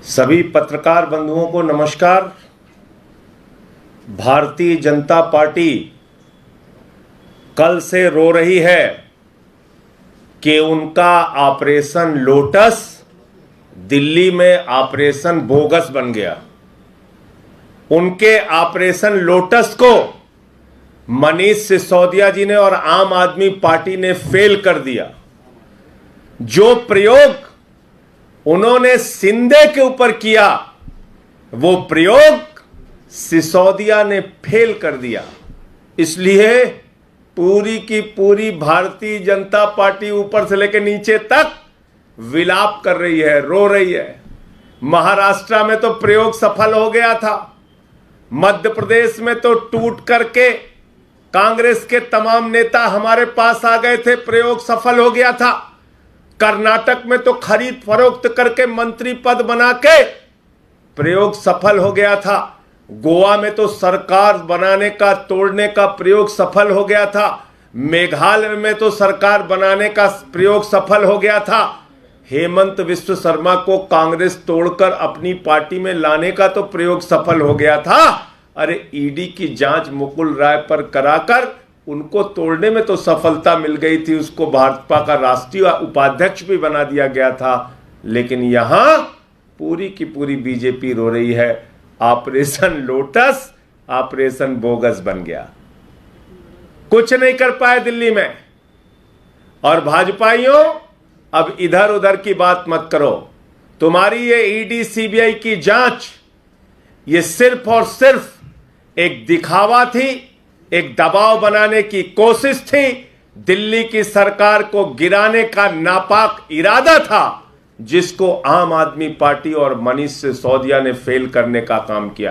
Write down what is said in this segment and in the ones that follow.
सभी पत्रकार बंधुओं को नमस्कार। भारतीय जनता पार्टी कल से रो रही है कि उनका ऑपरेशन लोटस दिल्ली में ऑपरेशन बोगस बन गया। उनके ऑपरेशन लोटस को मनीष सिसोदिया जी ने और आम आदमी पार्टी ने फेल कर दिया। जो प्रयोग उन्होंने शिंदे के ऊपर किया वो प्रयोग सिसोदिया ने फेल कर दिया। इसलिए पूरी की पूरी भारतीय जनता पार्टी ऊपर से लेकर नीचे तक विलाप कर रही है, रो रही है। महाराष्ट्र में तो प्रयोग सफल हो गया था, मध्य प्रदेश में तो टूट करके कांग्रेस के तमाम नेता हमारे पास आ गए थे, प्रयोग सफल हो गया था। कर्नाटक में तो खरीद फरोख्त करके मंत्री पद बना के प्रयोग सफल हो गया था। गोवा में तो सरकार बनाने का तोड़ने का प्रयोग सफल हो गया था। मेघालय में तो सरकार बनाने का प्रयोग सफल हो गया था। हेमंत विश्व शर्मा को कांग्रेस तोड़कर अपनी पार्टी में लाने का तो प्रयोग सफल हो गया था। अरे ईडी की जांच मुकुल राय पर कराकर उनको तोड़ने में तो सफलता मिल गई थी, उसको भाजपा का राष्ट्रीय उपाध्यक्ष भी बना दिया गया था। लेकिन यहां पूरी की पूरी बीजेपी रो रही है, ऑपरेशन लोटस ऑपरेशन बोगस बन गया, कुछ नहीं कर पाए दिल्ली में। और भाजपाइयों, अब इधर उधर की बात मत करो। तुम्हारी ये ईडी सीबीआई की जांच ये सिर्फ और सिर्फ एक दिखावा थी, एक दबाव बनाने की कोशिश थी, दिल्ली की सरकार को गिराने का नापाक इरादा था, जिसको आम आदमी पार्टी और मनीष सिसोदिया ने फेल करने का काम तुम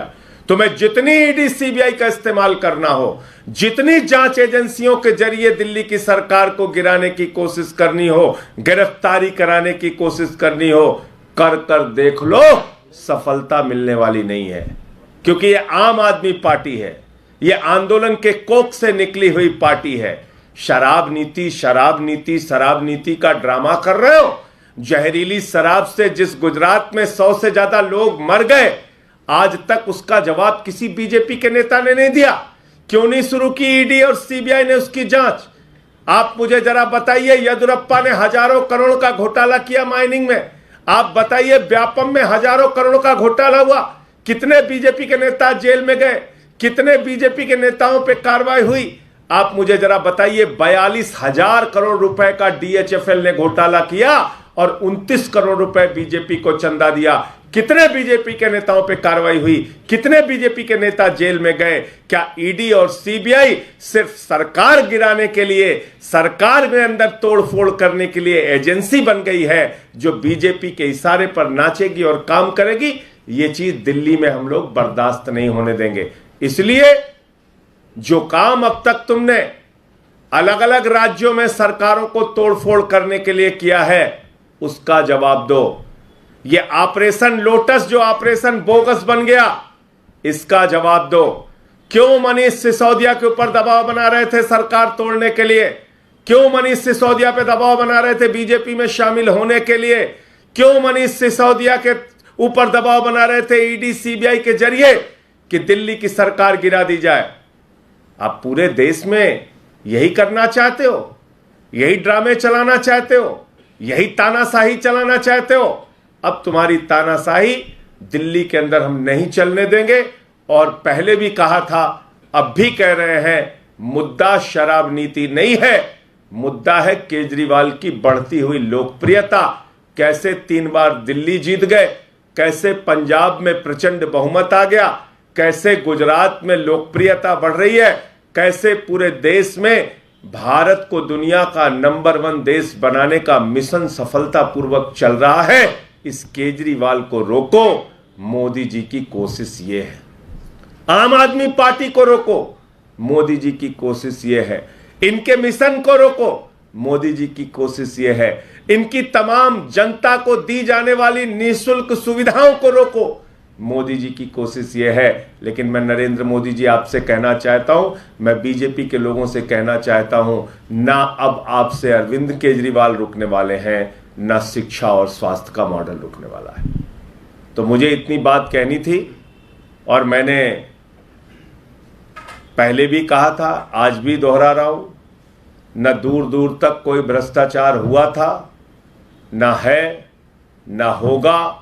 तुम्हें जितनी ईडी सीबीआई का इस्तेमाल करना हो, जितनी जांच एजेंसियों के जरिए दिल्ली की सरकार को गिराने की कोशिश करनी हो, गिरफ्तारी कराने की कोशिश करनी हो, कर कर देख लो, सफलता मिलने वाली नहीं है। क्योंकि यह आम आदमी पार्टी है, यह आंदोलन के कोख से निकली हुई पार्टी है। शराब नीति शराब नीति शराब नीति का ड्रामा कर रहे हो। जहरीली शराब से जिस गुजरात में 100 से ज्यादा लोग मर गए, आज तक उसका जवाब किसी बीजेपी के नेता ने नहीं दिया। क्यों नहीं शुरू की ईडी और सीबीआई ने उसकी जांच? आप मुझे जरा बताइए, येदियुरप्पा ने हजारों करोड़ का घोटाला किया माइनिंग में। आप बताइए, व्यापम में हजारों करोड़ का घोटाला हुआ, कितने बीजेपी के नेता जेल में गए, कितने बीजेपी के नेताओं पे कार्रवाई हुई? आप मुझे जरा बताइए। 42,000 करोड़ रुपए का डीएचएफएल ने घोटाला किया और 29 करोड़ रुपए बीजेपी को चंदा दिया। कितने बीजेपी के नेताओं पे कार्रवाई हुई? कितने बीजेपी के नेता जेल में गए? क्या ईडी और सीबीआई सिर्फ सरकार गिराने के लिए, सरकार में अंदर तोड़फोड़ करने के लिए एजेंसी बन गई है, जो बीजेपी के इशारे पर नाचेगी और काम करेगी? ये चीज दिल्ली में हम लोग बर्दाश्त नहीं होने देंगे। इसलिए जो काम अब तक तुमने अलग अलग राज्यों में सरकारों को तोड़फोड़ करने के लिए किया है, उसका जवाब दो। ये ऑपरेशन लोटस जो ऑपरेशन बोगस बन गया, इसका जवाब दो। क्यों मनीष सिसोदिया के ऊपर दबाव बना रहे थे सरकार तोड़ने के लिए? क्यों मनीष सिसोदिया पे दबाव बना रहे थे बीजेपी में शामिल होने के लिए? क्यों मनीष सिसोदिया के ऊपर दबाव बना रहे थे ईडी सीबीआई के जरिए कि दिल्ली की सरकार गिरा दी जाए? आप पूरे देश में यही करना चाहते हो? यही ड्रामे चलाना चाहते हो? यही तानाशाही चलाना चाहते हो? अब तुम्हारी तानाशाही दिल्ली के अंदर हम नहीं चलने देंगे। और पहले भी कहा था, अब भी कह रहे हैं, मुद्दा शराब नीति नहीं है, मुद्दा है केजरीवाल की बढ़ती हुई लोकप्रियता। कैसे 3 बार दिल्ली जीत गए, कैसे पंजाब में प्रचंड बहुमत आ गया, कैसे गुजरात में लोकप्रियता बढ़ रही है, कैसे पूरे देश में भारत को दुनिया का नंबर 1 देश बनाने का मिशन सफलतापूर्वक चल रहा है। इस केजरीवाल को रोको। मोदी जी की कोशिश ये है। आम आदमी पार्टी को रोको। मोदी जी की कोशिश ये है। इनके मिशन को रोको। मोदी जी की कोशिश ये है। इनकी तमाम जनता को दी जाने वाली निःशुल्क सुविधाओं को रोको। मोदी जी की कोशिश ये है। लेकिन मैं नरेंद्र मोदी जी आपसे कहना चाहता हूं, मैं बीजेपी के लोगों से कहना चाहता हूं, ना अब आपसे अरविंद केजरीवाल रुकने वाले हैं, न शिक्षा और स्वास्थ्य का मॉडल रुकने वाला है। तो मुझे इतनी बात कहनी थी और मैंने पहले भी कहा था, आज भी दोहरा रहा हूं, न दूर दूर तक कोई भ्रष्टाचार हुआ था, न है, न होगा।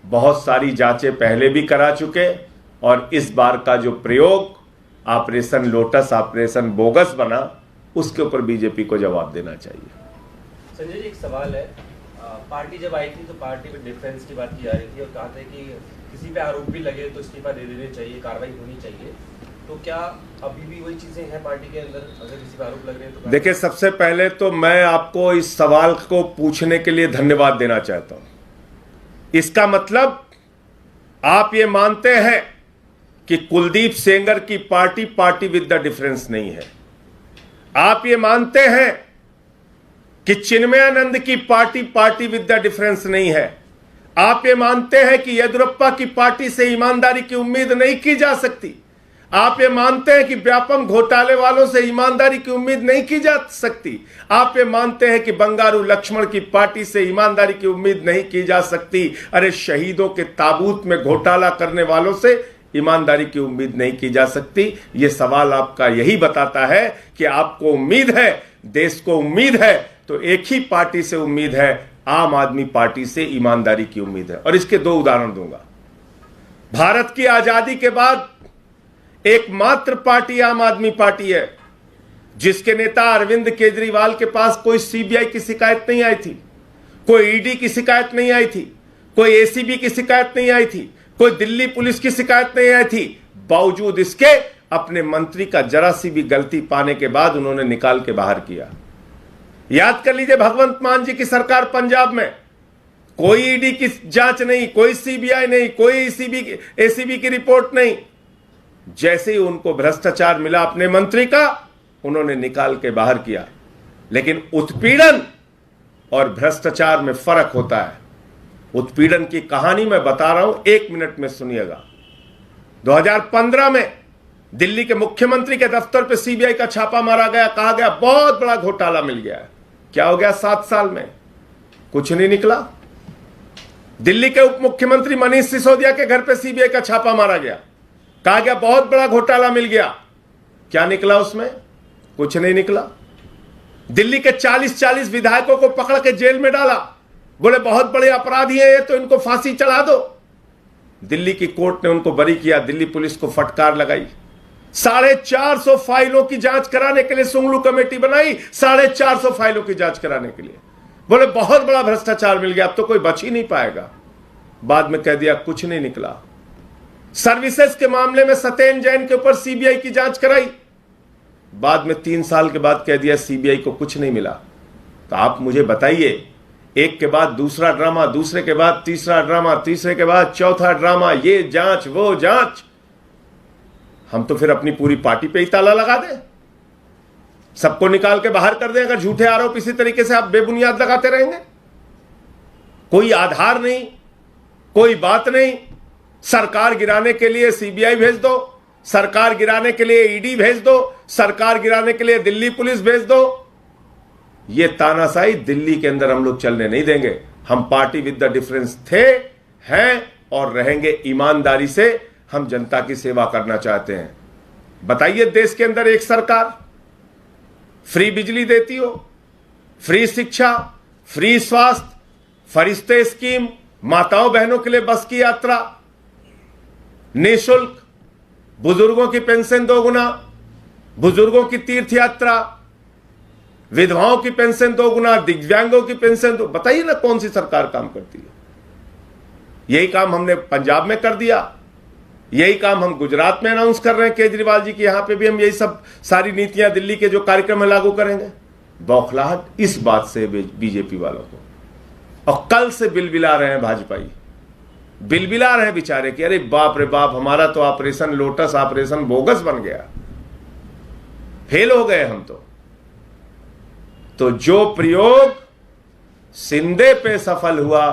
बहुत सारी जांचें पहले भी करा चुके और इस बार का जो प्रयोग ऑपरेशन लोटस, ऑपरेशन बोगस बना, उसके ऊपर बीजेपी को जवाब देना चाहिए। संजय जी, एक सवाल है। पार्टी जब आई थी तो पार्टी में डिफेंस की बात की जा रही थी और कहा था कि किसी पे आरोप भी लगे तो इस्तीफा दे देने चाहिए, कार्रवाई होनी चाहिए। तो क्या अभी भी वही चीजें हैं पार्टी के अंदर? अगर किसी पे आरोप लग रहे हैं तो देखिए, सबसे पहले तो मैं आपको इस सवाल को पूछने के लिए धन्यवाद देना चाहता हूं। इसका मतलब आप ये मानते हैं कि कुलदीप सेंगर की party party with the difference नहीं है। आप ये मानते हैं कि चिन्मयानंद की party party with the difference नहीं है। आप ये मानते हैं कि येदियुरप्पा की पार्टी से ईमानदारी की उम्मीद नहीं की जा सकती। आप ये मानते हैं कि व्यापम घोटाले वालों से ईमानदारी की उम्मीद नहीं की जा सकती। आप ये मानते हैं कि बंगारू लक्ष्मण की पार्टी से ईमानदारी की उम्मीद नहीं की जा सकती। अरे, शहीदों के ताबूत में घोटाला करने वालों से ईमानदारी की उम्मीद नहीं की जा सकती। यह सवाल आपका यही बताता है कि आपको उम्मीद है, देश को उम्मीद है, तो एक ही पार्टी से उम्मीद है, आम आदमी पार्टी से ईमानदारी की उम्मीद है। और इसके दो उदाहरण दूंगा। भारत की आजादी के बाद एकमात्र पार्टी आम आदमी पार्टी है जिसके नेता अरविंद केजरीवाल के पास कोई सीबीआई की शिकायत नहीं आई थी, कोई ईडी की शिकायत नहीं आई थी, कोई एसीबी की शिकायत नहीं आई थी, कोई दिल्ली पुलिस की शिकायत नहीं आई थी। बावजूद इसके अपने मंत्री का जरा सी भी गलती पाने के बाद उन्होंने निकाल के बाहर किया। याद कर लीजिए, भगवंत मान जी की सरकार पंजाब में, कोई ईडी की जांच नहीं, कोई सीबीआई नहीं, कोई एसीबी की रिपोर्ट नहीं। जैसे ही उनको भ्रष्टाचार मिला अपने मंत्री का, उन्होंने निकाल के बाहर किया। लेकिन उत्पीड़न और भ्रष्टाचार में फर्क होता है। उत्पीड़न की कहानी मैं बता रहा हूं, 1 मिनट में सुनिएगा। 2015 में दिल्ली के मुख्यमंत्री के दफ्तर पे सीबीआई का छापा मारा गया, कहा गया बहुत बड़ा घोटाला मिल गया है। क्या हो गया 7 साल में? कुछ नहीं निकला। दिल्ली के उप मुख्यमंत्री मनीष सिसोदिया के घर पे सीबीआई का छापा मारा गया, कहा गया बहुत बड़ा घोटाला मिल गया। क्या निकला उसमें? कुछ नहीं निकला। दिल्ली के 40 विधायकों को पकड़ के जेल में डाला, बोले बहुत बड़े अपराधी हैं ये, तो इनको फांसी चढ़ा दो। दिल्ली की कोर्ट ने उनको बरी किया, दिल्ली पुलिस को फटकार लगाई। 450 फाइलों की जांच कराने के लिए सुंगलू कमेटी बनाई, 450 फाइलों की जांच कराने के लिए। बोले बहुत बड़ा भ्रष्टाचार मिल गया, अब तो कोई बच ही नहीं पाएगा। बाद में कह दिया कुछ नहीं निकला। सर्विसेज के मामले में सत्येंद्र जैन के ऊपर सीबीआई की जांच कराई, बाद में 3 साल के बाद कह दिया सीबीआई को कुछ नहीं मिला। तो आप मुझे बताइए, एक के बाद दूसरा ड्रामा, दूसरे के बाद तीसरा ड्रामा, तीसरे के बाद चौथा ड्रामा, ये जांच वो जांच। हम तो फिर अपनी पूरी पार्टी पे ही ताला लगा दें, सबको निकाल के बाहर कर दें अगर झूठे आरोप इसी तरीके से आप बेबुनियाद लगाते रहेंगे। कोई आधार नहीं, कोई बात नहीं। सरकार गिराने के लिए सीबीआई भेज दो, सरकार गिराने के लिए ईडी भेज दो, सरकार गिराने के लिए दिल्ली पुलिस भेज दो। ये तानाशाही दिल्ली के अंदर हम लोग चलने नहीं देंगे। हम पार्टी विद द डिफरेंस थे, हैं और रहेंगे। ईमानदारी से हम जनता की सेवा करना चाहते हैं। बताइए, देश के अंदर एक सरकार फ्री बिजली देती हो, फ्री शिक्षा, फ्री स्वास्थ्य, फरिश्ते स्कीम, माताओं बहनों के लिए बस की यात्रा, निःशुल्क, बुजुर्गों की पेंशन 2 गुना, बुजुर्गों की तीर्थ यात्रा, विधवाओं की पेंशन 2 गुना, दिव्यांगों की पेंशन 2। बताइए ना कौन सी सरकार काम करती है? यही काम हमने पंजाब में कर दिया, यही काम हम गुजरात में अनाउंस कर रहे हैं केजरीवाल जी की। यहां पे भी हम यही सब सारी नीतियां दिल्ली के जो कार्यक्रम है लागू करेंगे। बौखलाहट इस बात से बीजेपी वालों को, और कल से बिलबिला रहे हैं भाजपाई, बिलबिला रहे हैं बेचारे कि अरे बाप रे बाप, हमारा तो ऑपरेशन लोटस, ऑपरेशन बोगस बन गया, फेल हो गए हम तो जो प्रयोग सिंधे पे सफल हुआ,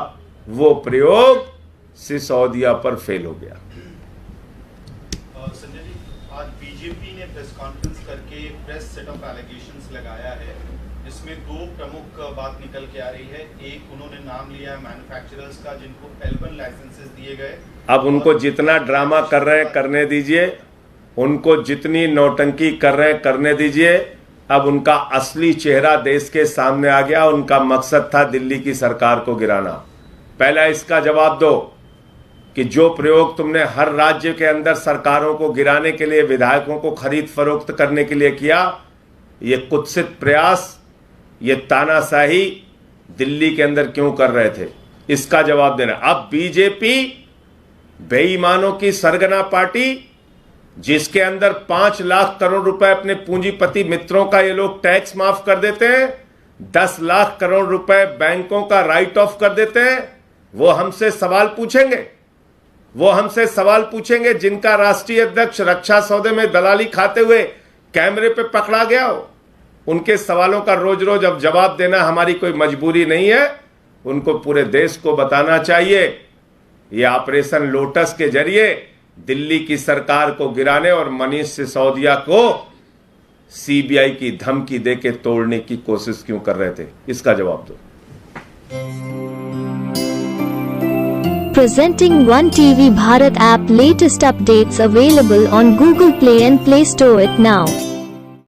वो प्रयोग सिसोदिया पर फेल हो गया। संजय जी, आज बीजेपी ने प्रेस कॉन्फ्रेंस करके प्रेस सेट ऑफ एलिगेशंस लगाया है जिसमें दो प्रमुख बात निकल के आ रही है। एक, उन्होंने नाम लिया है मैन्युफैक्चरर्स का जिनको L1 लाइसेंसेस दिए गए। अब उनको जितना ड्रामा कर रहे हैं करने दीजिए, उनको जितनी नौटंकी कर रहे हैं करने दीजिए। अब उनका असली चेहरा देश के सामने आ गया। उनका मकसद था दिल्ली की सरकार को गिराना। पहला इसका जवाब दो कि जो प्रयोग तुमने हर राज्य के अंदर सरकारों को गिराने के लिए, विधायकों को खरीद फरोख्त करने के लिए किया, ये कुत्सित प्रयास, ये तानाशाही दिल्ली के अंदर क्यों कर रहे थे, इसका जवाब देना। अब बीजेपी बेईमानों की सरगना पार्टी, जिसके अंदर 5 लाख करोड़ रुपए अपने पूंजीपति मित्रों का ये लोग टैक्स माफ कर देते हैं, 10 लाख करोड़ रुपए बैंकों का राइट ऑफ कर देते हैं, वो हमसे सवाल पूछेंगे। वो हमसे सवाल पूछेंगे जिनका राष्ट्रीय अध्यक्ष रक्षा सौदे में दलाली खाते हुए कैमरे पे पकड़ा गया हो। उनके सवालों का रोज रोज अब जवाब देना हमारी कोई मजबूरी नहीं है। उनको पूरे देश को बताना चाहिए ये ऑपरेशन लोटस के जरिए दिल्ली की सरकार को गिराने और मनीष सिसोदिया को सीबीआई की धमकी देके तोड़ने की कोशिश क्यों कर रहे थे, इसका जवाब दो। Presenting One TV Bharat app, latest updates available on Google Play and Play Store it now.